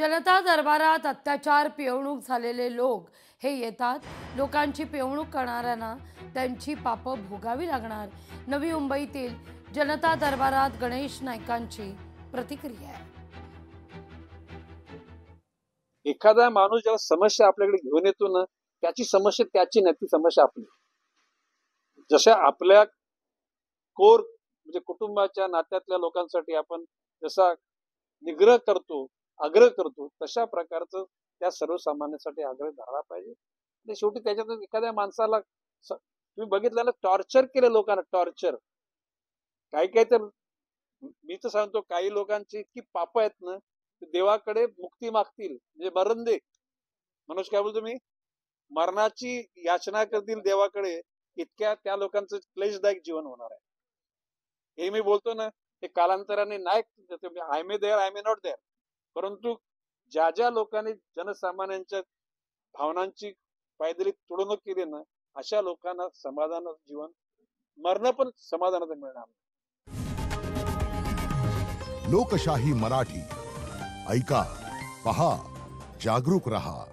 जनता दरबारात अत्याचार पिळवणूक झालेले लोक हे येतात. लोकांची पिळवणूक करणाऱ्यांना त्यांची पापं भोगावी लागणार. नवी मुंबईतील जनता दरबारात गणेश नाईकांची प्रतिक्रिया आहे. एखादा माणूस जेव्हा समस्या आपल्याकडे घेऊन येतो ना, त्याची समस्या त्याची नाही, ती समस्या आपली. जशा आपल्या कोर म्हणजे कुटुंबाच्या नात्यातल्या लोकांसाठी आपण जसा निग्रह करतो, आग्रह करतो, तशा प्रकारचं त्या सर्वसामान्यांसाठी आग्रह धरला पाहिजे. आणि शेवटी त्याच्यातून एखाद्या माणसाला तुम्ही बघितलं ना, टॉर्चर केलं लोकांना, टॉर्चर. काही तर मी तर सांगतो, काही लोकांची इतकी पाप आहेत ना, देवाकडे मुक्ती मागतील म्हणजे मरण दे. मनोज काय बोलतो मी, मरणाची याचना करतील देवाकडे, इतक्या त्या लोकांचं क्लेशदायक जीवन होणार आहे. हे मी बोलतो ना, ते कालांतराने नाही, I may there I may not there, परंतु ज्या ज्या लोकांनी जनसामान्यांच्या भावनांची पायदळी तुडवणूक केली ना, अशा लोकांना समाधानाचं जीवन, मरण पण समाधानाचं मिळणार. लोकशाही मराठी ऐका, पहा, जागरूक रहा.